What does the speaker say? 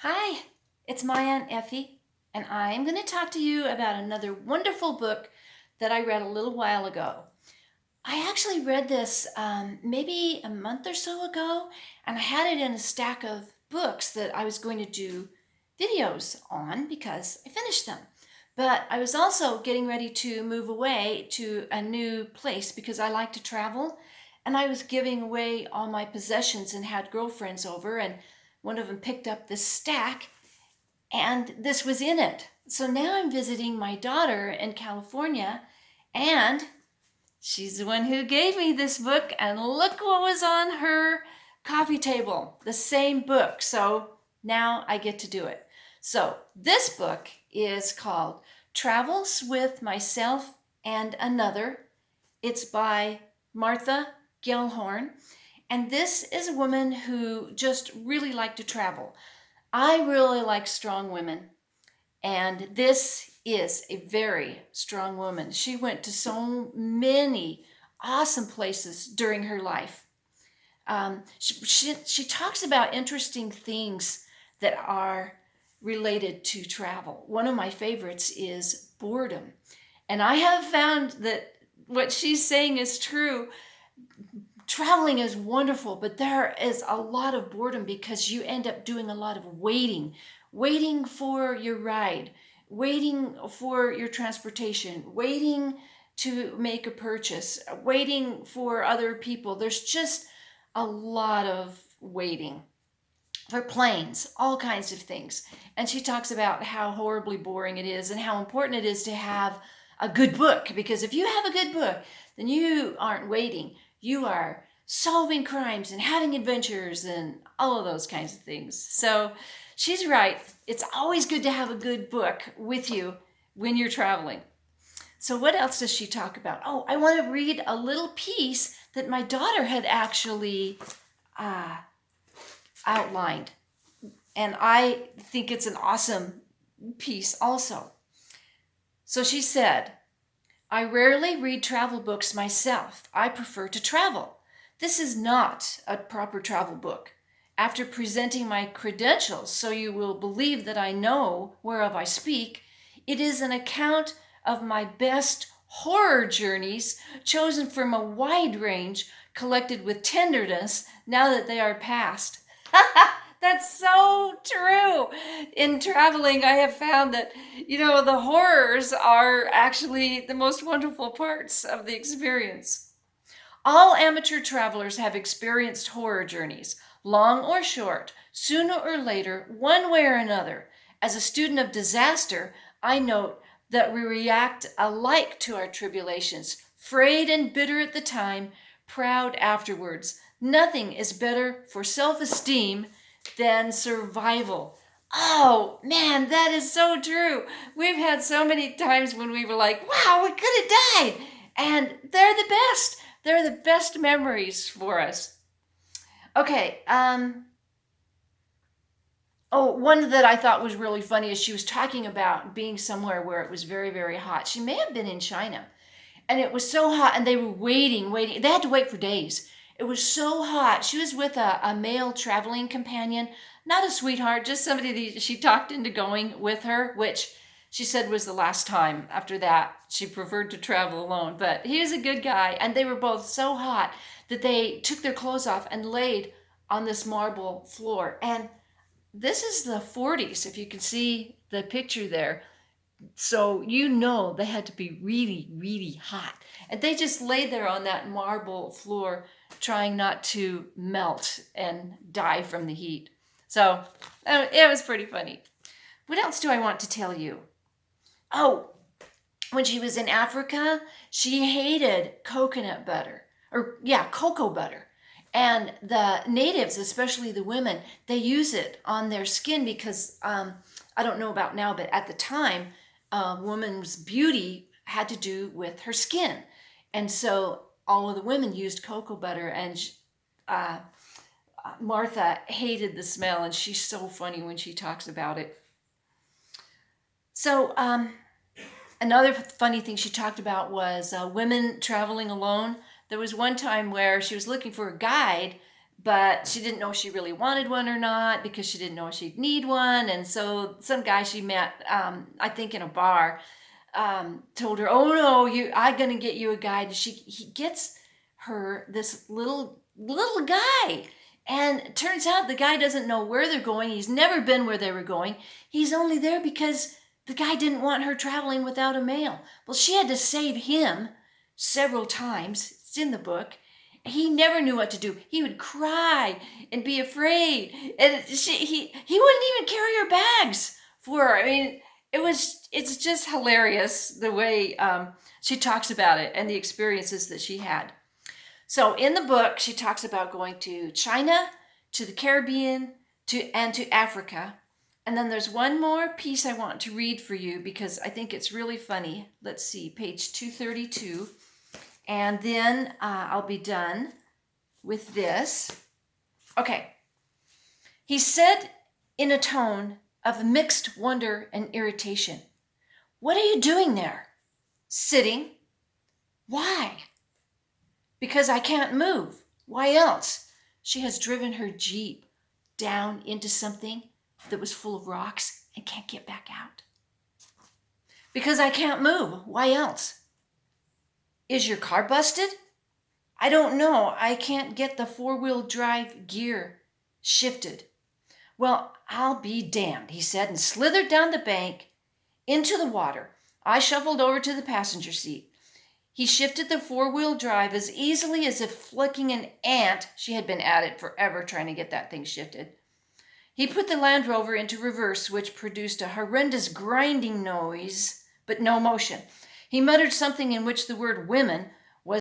Hi, it's my Aunt Effie, and I'm going to talk to you about another wonderful book that I read a little while ago. I actually read this maybe a month or so ago, and I had it in a stack of books that I was going to do videos on because I finished them. But I was also getting ready to move away to a new place because I like to travel, and I was giving away all my possessions and had girlfriends over, and one of them picked up this stack and this was in it. So now I'm visiting my daughter in California, and she's the one who gave me this book. And look what was on her coffee table, the same book. So now I get to do it. So this book is called Travels with Myself and Another. It's by Martha Gellhorn. And this is a woman who just really liked to travel. I really like strong women. And this is a very strong woman. She went to so many awesome places during her life. She talks about interesting things that are related to travel. One of my favorites is boredom. And I have found that what she's saying is true. Traveling is wonderful, but there is a lot of boredom because you end up doing a lot of waiting for your ride, waiting for your transportation, waiting to make a purchase, waiting for other people. There's just a lot of waiting for planes, all kinds of things. And she talks about how horribly boring it is and how important it is to have a good book, because if you have a good book, then you aren't waiting. You are solving crimes and having adventures and all of those kinds of things. So she's right. It's always good to have a good book with you when you're traveling. So what else does she talk about? Oh, I want to read a little piece that my daughter had actually uh, outlined. And I think it's an awesome piece also. So she said, I rarely read travel books myself. I prefer to travel. This is not a proper travel book. After presenting my credentials so you will believe that I know whereof I speak, it is an account of my best horror journeys chosen from a wide range, collected with tenderness now that they are past. That's so true. In traveling, I have found that, the horrors are actually the most wonderful parts of the experience. All amateur travelers have experienced horror journeys, long or short, sooner or later, one way or another. As a student of disaster, I note that we react alike to our tribulations, frayed and bitter at the time, proud afterwards. Nothing is better for self esteem than survival. Oh man, that is so true. We've had so many times when we were like, wow, we could have died. And they're the best. They're the best memories for us. Okay, one that I thought was really funny is she was talking about being somewhere where it was very, very hot. She may have been in China. And it was so hot, and they were waiting. They had to wait for days. It was so hot. She was with a male traveling companion, not a sweetheart, just somebody that she talked into going with her, which she said was the last time. After that, she preferred to travel alone. But he was a good guy, and they were both so hot that they took their clothes off and laid on this marble floor. And this is the 40s, if you can see the picture there. So they had to be really, really hot. And they just lay there on that marble floor trying not to melt and die from the heat. So it was pretty funny. What else do I want to tell you? Oh, when she was in Africa, she hated coconut butter, cocoa butter. And the natives, especially the women, they use it on their skin because I don't know about now, but at the time, a woman's beauty had to do with her skin. And so all of the women used cocoa butter, and uh, Martha hated the smell, and she's so funny when she talks about it. So another funny thing she talked about was women traveling alone. There was one time where she was looking for a guide, but she didn't know she really wanted one or not because she didn't know she'd need one. And so some guy she met, I think in a bar, told her, "Oh no, I'm gonna get you a guide." He gets her this little guy, and it turns out the guy doesn't know where they're going. He's never been where they were going. He's only there because the guy didn't want her traveling without a male. Well, she had to save him several times. It's in the book. He never knew what to do. He would cry and be afraid, and he wouldn't even carry her bags for her. I mean, it's just hilarious the way she talks about it and the experiences that she had. So in the book, she talks about going to China, to the Caribbean, to Africa. And then there's one more piece I want to read for you because I think it's really funny. Let's see, page 232. And then I'll be done with this. Okay. He said in a tone of mixed wonder and irritation, "What are you doing there?" "Sitting." "Why?" "Because I can't move." "Why else?" She has driven her Jeep down into something that was full of rocks and can't get back out. "Because I can't move." "Why else?" "Is your car busted?" "I don't know. I can't get the 4-wheel drive gear shifted." "Well, I'll be damned," he said, and slithered down the bank into the water. I shuffled over to the passenger seat. He shifted the 4-wheel drive as easily as if flicking an ant. She had been at it forever trying to get that thing shifted. He put the Land Rover into reverse, which produced a horrendous grinding noise, but no motion. He muttered something in which the word "women"